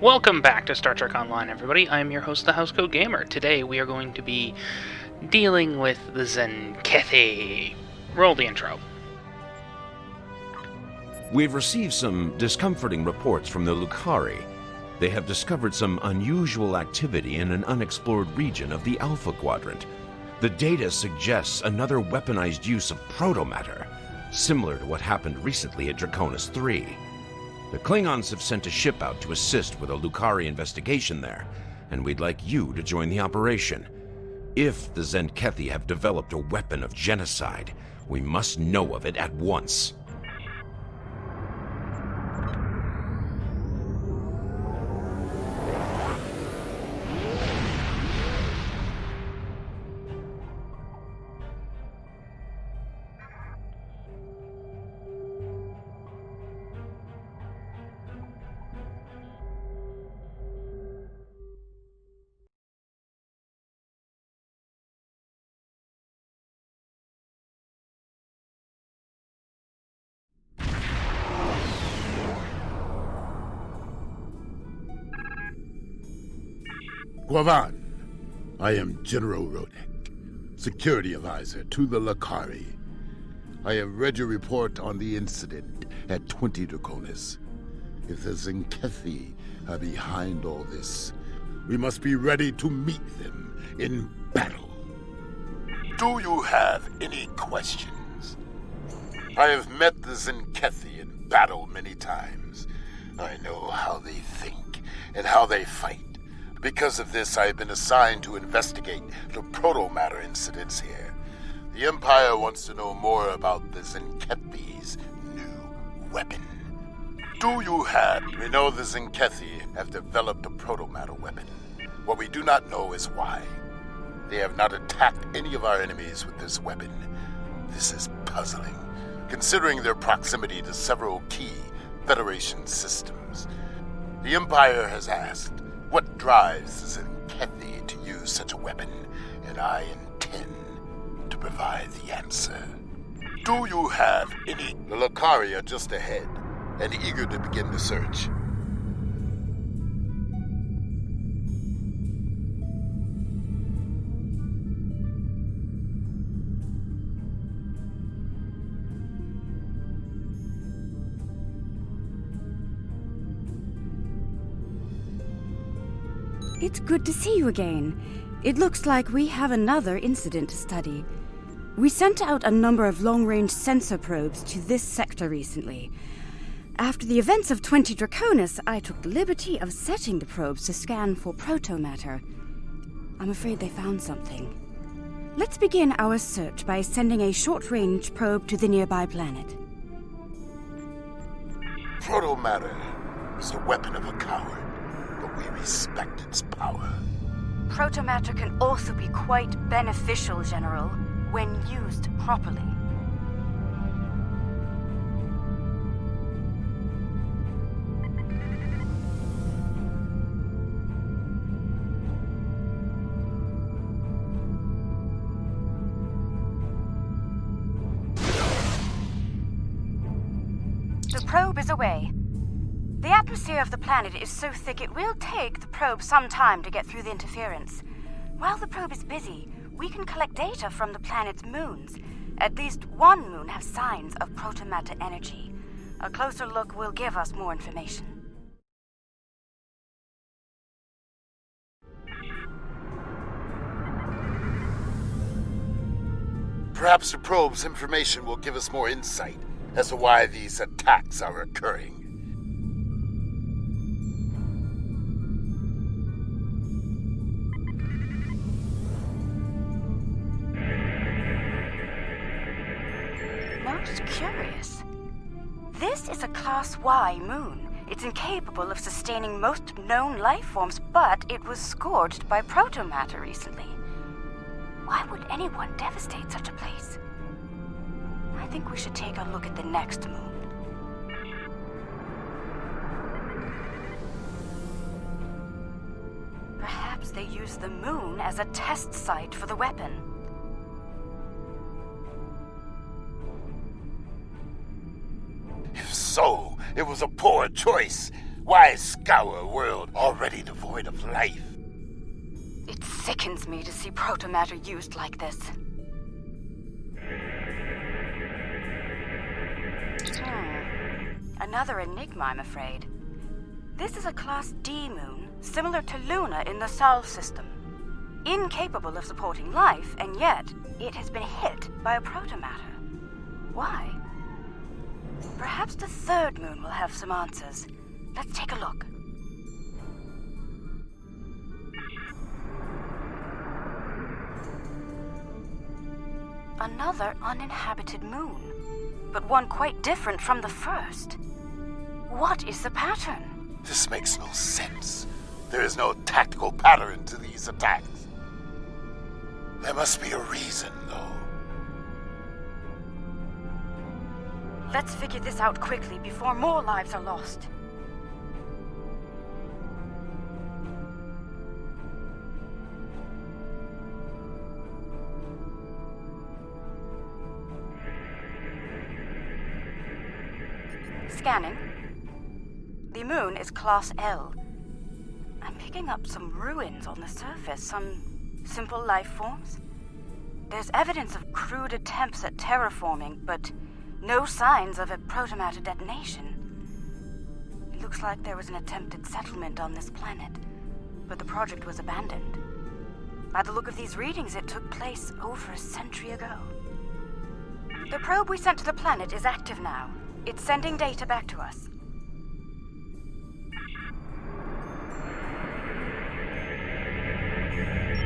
Welcome back to Star Trek Online, everybody. I'm your host, the Housecoat Gamer. Today we are going to be dealing with the Tzenkethi. Roll the intro. We've received some discomforting reports from the Lucari. They have discovered some unusual activity in an unexplored region of the Alpha Quadrant. The data suggests another weaponized use of protomatter, similar to what happened recently at Draconis 3. The Klingons have sent a ship out to assist with a Lucari investigation there, and we'd like you to join the operation. If the Tzenkethi have developed a weapon of genocide, we must know of it at once. Guavan, I am General Rodek, Security Advisor to the Lucari. I have read your report on the incident at 20 Draconis. If the Tzenkethi are behind all this, we must be ready to meet them in battle. Do you have any questions? I have met the Tzenkethi in battle many times. I know how they think and how they fight. Because of this, I have been assigned to investigate the protomatter incidents here. The Empire wants to know more about the Tzenkethi's new weapon. We know the Tzenkethi have developed a protomatter weapon. What we do not know is why. They have not attacked any of our enemies with this weapon. This is puzzling, considering their proximity to several key Federation systems. The Empire has asked, what drives the Tzenkethi to use such a weapon, and I intend to provide the answer. Do you have any? The Lucari are just ahead, and eager to begin the search. It's good to see you again. It looks like we have another incident to study. We sent out a number of long-range sensor probes to this sector recently. After the events of 20 Draconis, I took the liberty of setting the probes to scan for protomatter. I'm afraid they found something. Let's begin our search by sending a short-range probe to the nearby planet. Protomatter is the weapon of a coward. We respect its power. Protomatter can also be quite beneficial, General, when used properly. The probe is away. The atmosphere of the planet is so thick it will take the probe some time to get through the interference. While the probe is busy, we can collect data from the planet's moons. At least one moon has signs of protomatter energy. A closer look will give us more information. Perhaps the probe's information will give us more insight as to why these attacks are occurring. Most curious. This is a Class Y moon. It's incapable of sustaining most known life forms, but it was scorched by protomatter recently. Why would anyone devastate such a place? I think we should take a look at the next moon. Perhaps they use the moon as a test site for the weapon. If so, it was a poor choice. Why scour a world already devoid of life? It sickens me to see protomatter used like this. Another enigma, I'm afraid. This is a Class D moon, similar to Luna in the Sol system. Incapable of supporting life, and yet it has been hit by a protomatter. Why? Perhaps the third moon will have some answers. Let's take a look. Another uninhabited moon, but one quite different from the first. What is the pattern? This makes no sense. There is no tactical pattern to these attacks. There must be a reason, though. Let's figure this out quickly before more lives are lost. Scanning. The moon is Class L. I'm picking up some ruins on the surface, some simple life forms. There's evidence of crude attempts at terraforming, but no signs of a protomatter detonation. It looks like there was an attempted settlement on this planet, but the project was abandoned. By the look of these readings, it took place over a century ago. The probe we sent to the planet is active now. It's sending data back to us.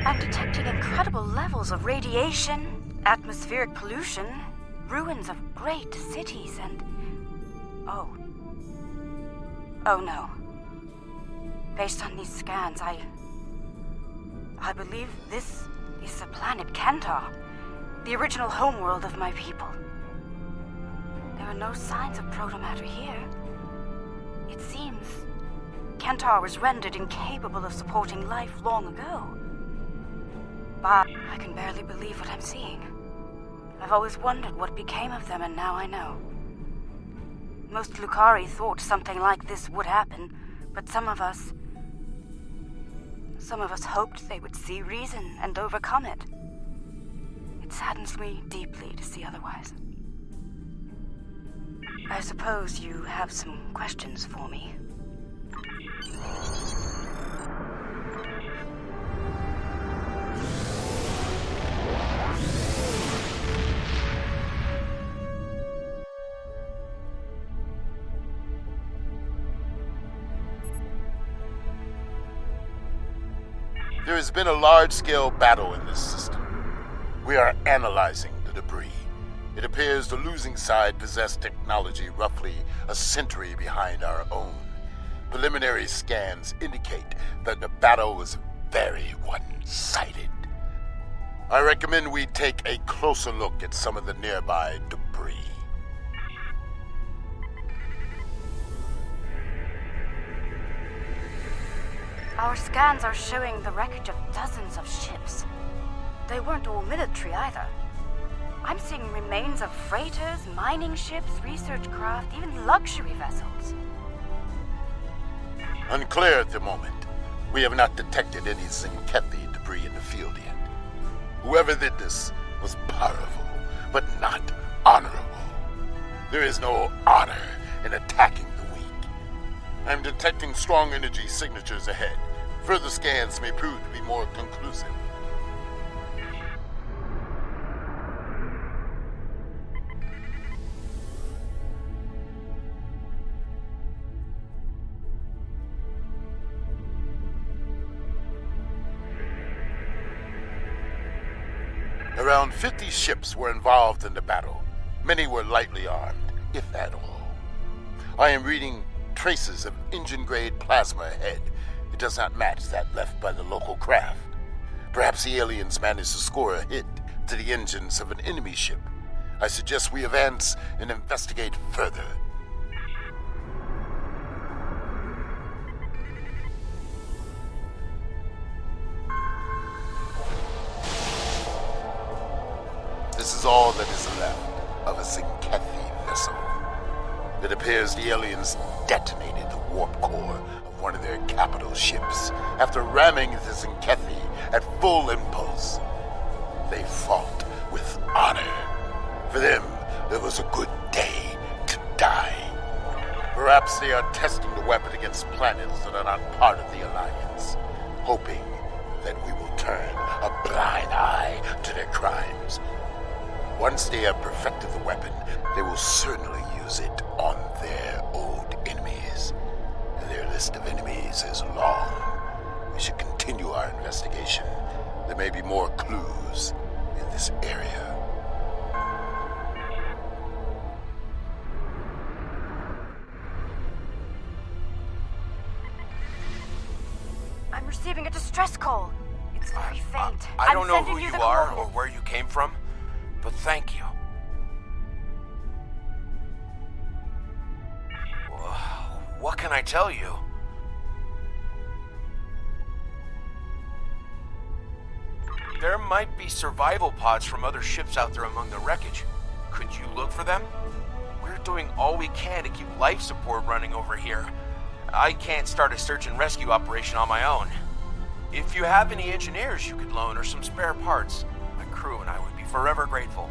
I'm detecting incredible levels of radiation, atmospheric pollution, ruins of great cities, and... Oh no. Based on these scans, I believe this is the planet Kentar, the original homeworld of my people. There are no signs of protomatter here. It seems Kentar was rendered incapable of supporting life long ago. But I can barely believe what I'm seeing. I've always wondered what became of them, and now I know. Most Lucari thought something like this would happen, but some of us hoped they would see reason and overcome it. It saddens me deeply to see otherwise. I suppose you have some questions for me. There has been a large-scale battle in this system. We are analyzing the debris. It appears the losing side possessed technology roughly a century behind our own. Preliminary scans indicate that the battle was very one-sided. I recommend we take a closer look at some of the nearby debris. Our scans are showing the wreckage of dozens of ships. They weren't all military either. I'm seeing remains of freighters, mining ships, research craft, even luxury vessels. Unclear at the moment. We have not detected any Tzenkethi debris in the field yet. Whoever did this was powerful, but not honorable. There is no honor in attacking the weak. I'm detecting strong energy signatures ahead. Further scans may prove to be more conclusive. Around 50 ships were involved in the battle. Many were lightly armed, if at all. I am reading traces of engine-grade plasma ahead. It does not match that left by the local craft. Perhaps the aliens managed to score a hit to the engines of an enemy ship. I suggest we advance and investigate further. This is all that is left of a Tzenkethi vessel. It appears the aliens detonated the warp core of one of their capital ships after ramming the Tzenkethi at full impulse. They fought with honor. For them, it was a good day to die. Perhaps they are testing the weapon against planets that are not part of the Alliance, hoping that we will turn a blind eye to their crimes. Once they have perfected the weapon, they will certainly use it on their old enemies. And their list of enemies is long. We should continue our investigation. There may be more clues in this area. I'm receiving a distress call. It's very faint. I don't know who you are or where you came from, but thank you. What can I tell you? There might be survival pods from other ships out there among the wreckage. Could you look for them? We're doing all we can to keep life support running over here. I can't start a search and rescue operation on my own. If you have any engineers you could loan or some spare parts, my crew and I would be forever grateful.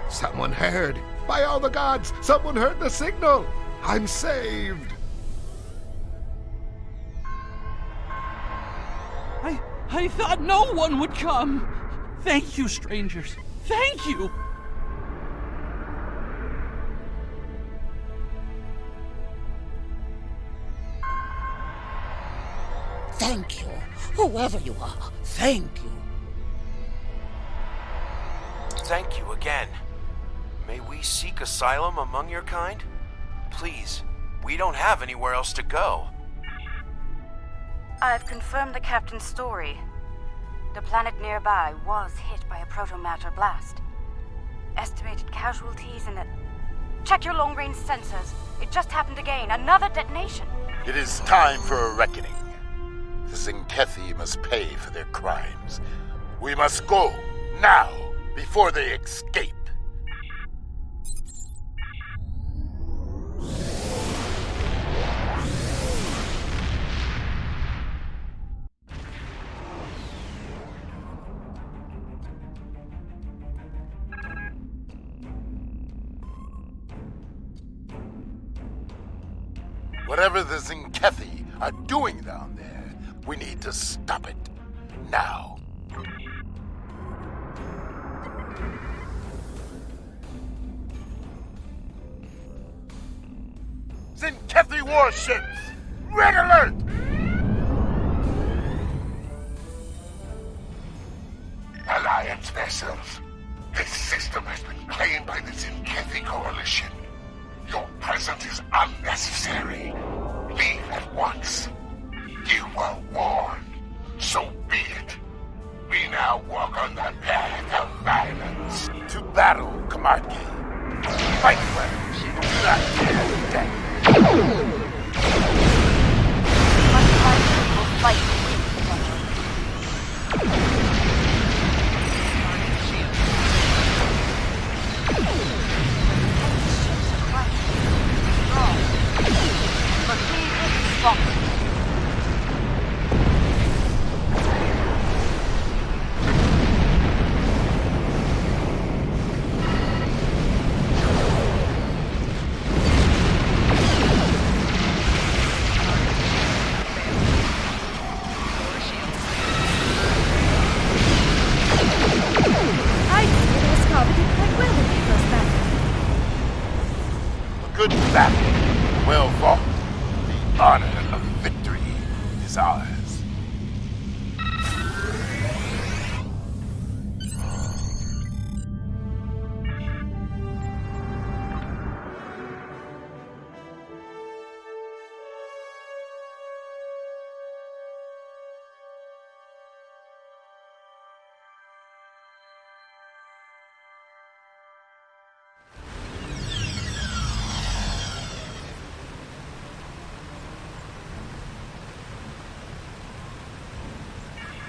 Someone heard. By all the gods, someone heard the signal. I'm saved. I thought no one would come. Thank you, strangers. Thank you. Thank you, whoever you are. Thank you. Thank you again. May we seek asylum among your kind? Please, we don't have anywhere else to go. I've confirmed the captain's story. The planet nearby was hit by a protomatter blast. Estimated casualties in it. Check your long-range sensors. It just happened again. Another detonation. It is time for a reckoning. The Tzenkethi must pay for their crimes. We must go, now, before they escape. Whatever the Tzenkethi are doing down there, we need to stop it. Now. Tzenkethi warships! Red alert! Alliance vessels. This system has been claimed by the Tzenkethi Coalition. Your presence is unnecessary. Leave at once. You were warned. So be it. We now walk on the path of violence. To battle, Kamarki. Fight well. Do not fear death. Much like we will fight. But we will be stronger. Good battle. Well fought. The honor of victory is ours.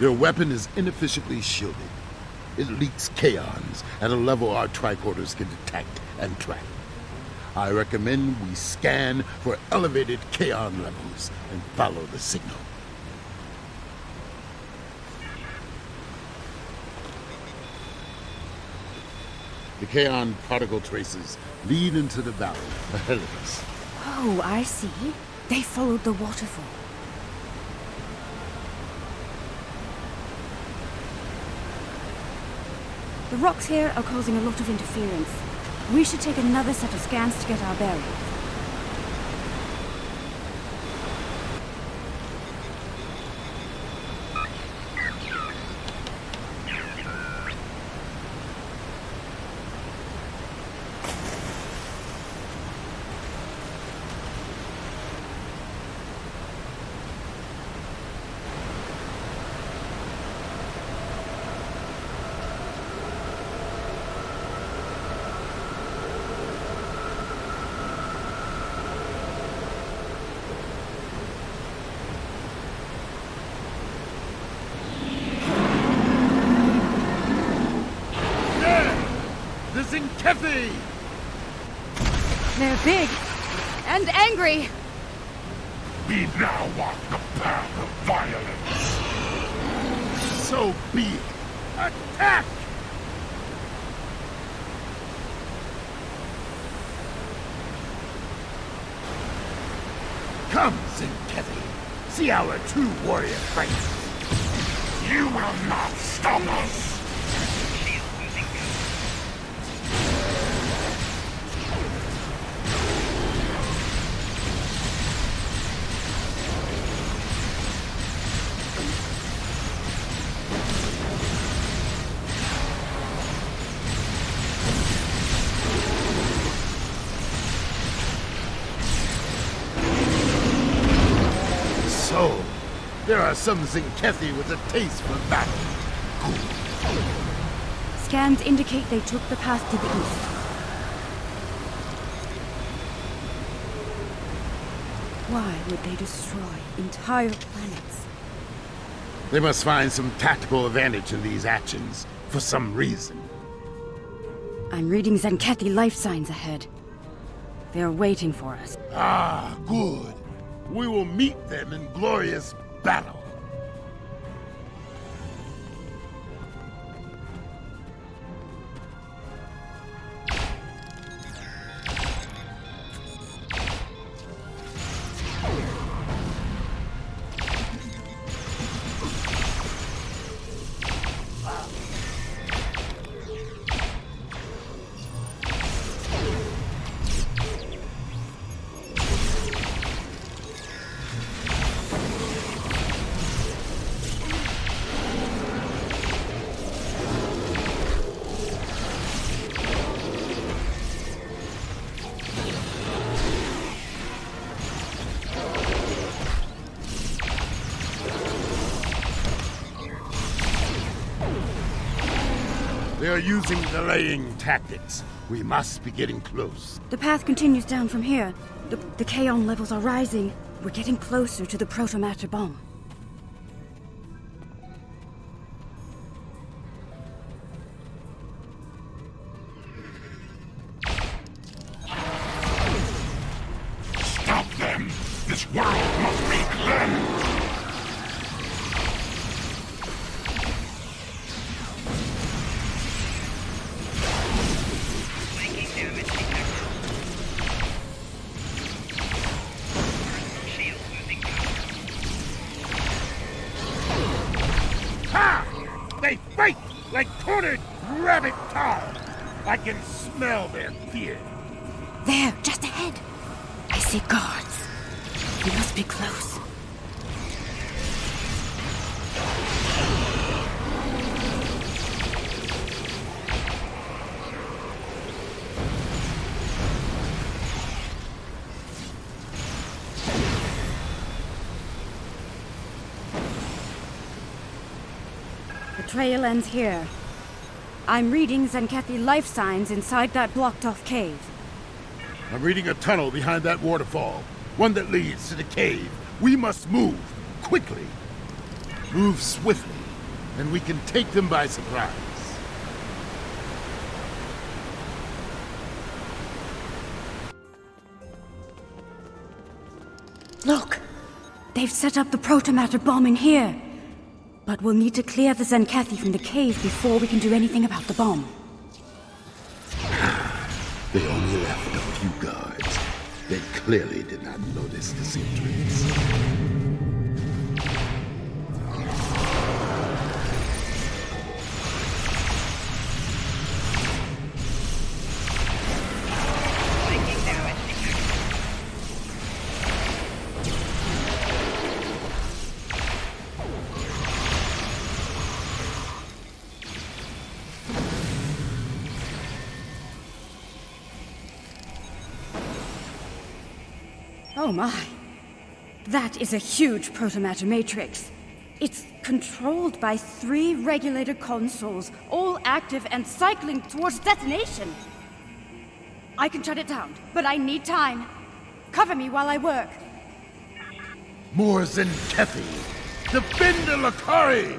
Their weapon is inefficiently shielded. It leaks kaons at a level our tricorders can detect and track. I recommend we scan for elevated kaon levels and follow the signal. The kaon particle traces lead into the valley ahead of us. Oh, I see. They followed the waterfall. The rocks here are causing a lot of interference. We should take another set of scans to get our bearings. Tzenkethi! They're big and angry. We now walk the path of violence. So be it. Attack! Come, Tzenkethi. See our true warrior fights. You will not stop us. So, there are some Tzenkethi with a taste for battle. Scans indicate they took the path to the east. Why would they destroy entire planets? They must find some tactical advantage in these actions, for some reason. I'm reading Tzenkethi life signs ahead. They're waiting for us. Ah, good. We will meet them in glorious battle. They are using delaying tactics. We must be getting close. The path continues down from here. The kaon levels are rising. We're getting closer to the protomatter bomb. Stop them! This world must be cleansed! They fight like cornered rabbit tar. I can smell their fear. There, just ahead. I see guards. We must be close. The trail ends here. I'm reading Tzenkethi life signs inside that blocked-off cave. I'm reading a tunnel behind that waterfall. One that leads to the cave. We must move quickly. Move swiftly and we can take them by surprise. Look! They've set up the protomatter bomb in here. But we'll need to clear the Tzenkethi from the cave before we can do anything about the bomb. They only left a few guards. They clearly did not notice this entrance. Oh my. That is a huge protomatter matrix. It's controlled by 3 regulator consoles, all active and cycling towards detonation. I can shut it down, but I need time. Cover me while I work. More Tzenkethi! Defend the L'Kari!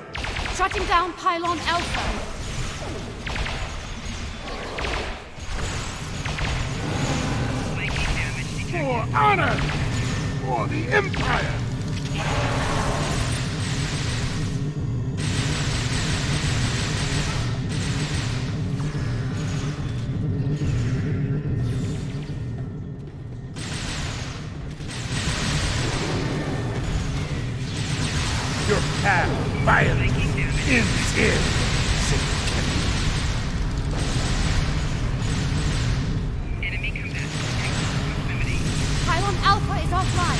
Shutting down Pylon Alpha. For honor! For the Empire! Your path of violence ends here, Tzenkethi. Enemy combat proximity. Pylon Alpha is offline.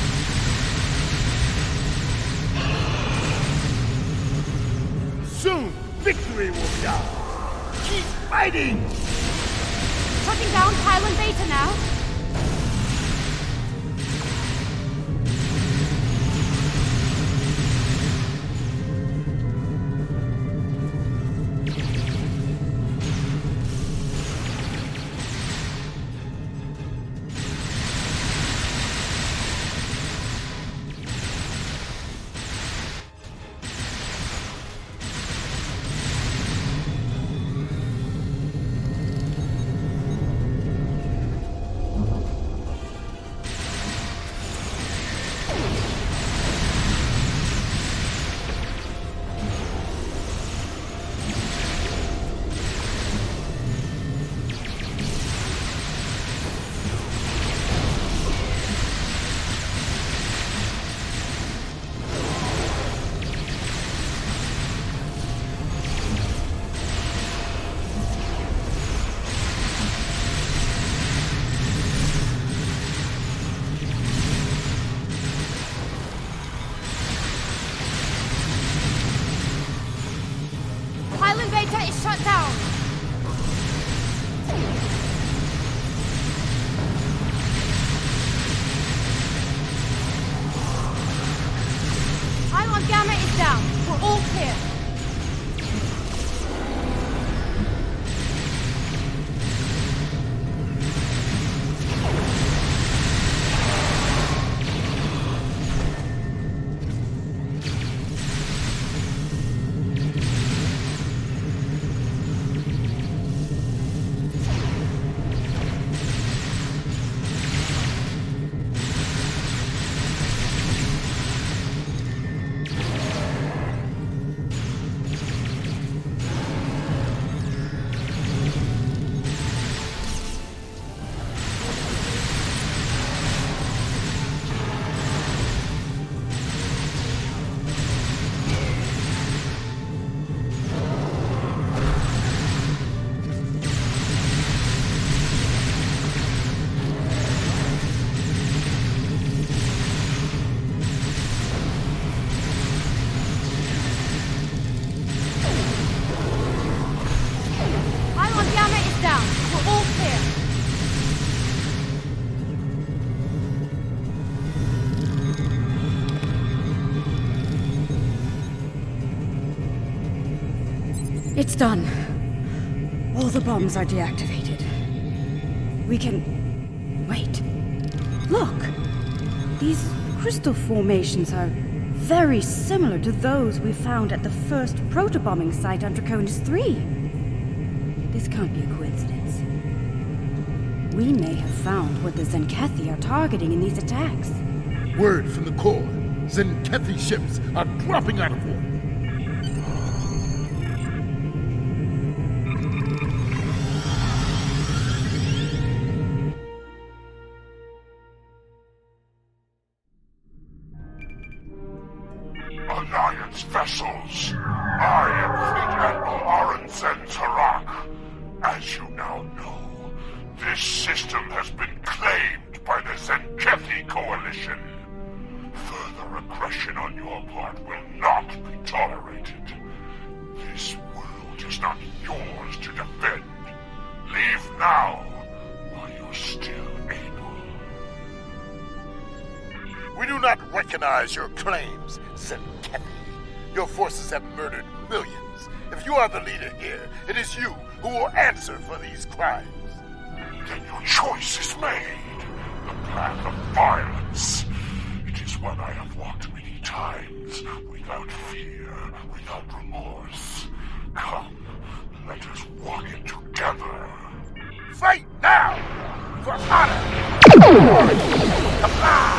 Soon, victory will be ours. Keep fighting! Shutting down Pylon Beta now. Pylon Beta is shut down. Pylon Gamma is down. We're all clear. Pylon Gamma is down. We're all clear. It's done. All the bombs are deactivated. We can... wait. Look! These crystal formations are very similar to those we found at the first protobombing site on Draconis 3. This can't be a coincidence. We may have found what the Tzenkethi are targeting in these attacks. Word from the core. Tzenkethi ships are dropping out of water. Alliance vessels. I am Fleet Admiral Arenzen Tarak. As you now know, this system has been claimed by the Tzenkethi Coalition. Further aggression on your part will not be tolerated. This world is not yours to defend. Leave now, while you're still able. We do not recognize your claims, Tzenkethi. Your forces have murdered millions. If you are the leader here, it is you who will answer for these crimes. Then your choice is made. The path of violence. It is one I have walked many times, without fear, without remorse. Come, let us walk it together. Fight now! For honor! Apply!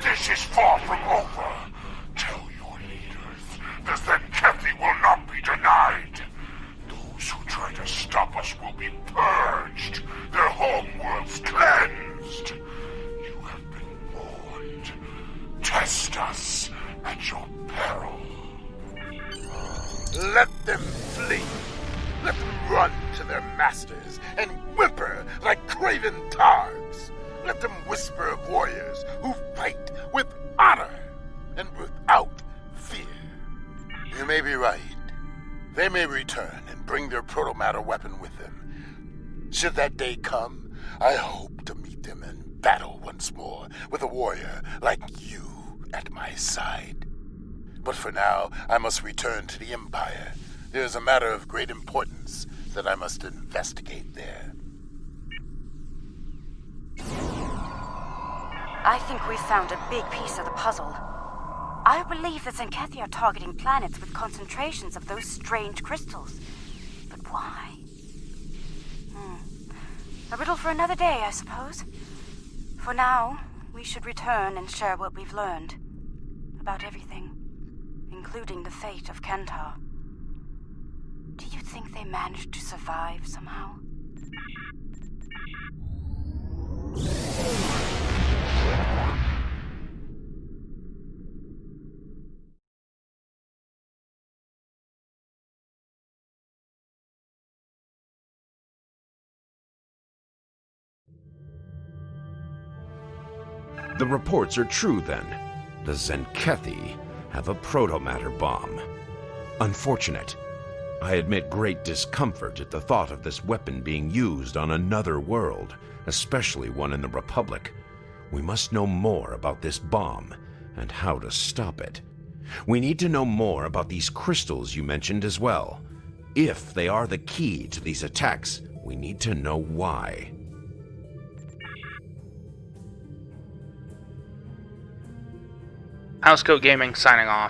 This is far from over. Tell your leaders the Tzenkethi will not be denied. Those who try to stop us will be purged, their homeworlds cleansed. You have been warned. Test us at your peril. Let them flee. Let them run to their masters and whimper like craven targs. Let them whisper of warriors who fight with honor and without fear. You may be right. They may return and bring their protomatter weapon with them. Should that day come, I hope to meet them in battle once more with a warrior like you at my side. But for now, I must return to the Empire. There is a matter of great importance that I must investigate there. I think we've found a big piece of the puzzle. I believe the Tzenkethi are targeting planets with concentrations of those strange crystals. But why? A riddle for another day, I suppose. For now, we should return and share what we've learned. About everything. Including the fate of Kentar. Do you think they managed to survive somehow? The reports are true, then. The Tzenkethi have a protomatter bomb. Unfortunate. I admit great discomfort at the thought of this weapon being used on another world, especially one in the Republic. We must know more about this bomb and how to stop it. We need to know more about these crystals you mentioned as well. If they are the key to these attacks, we need to know why. Housecoat Gaming signing off.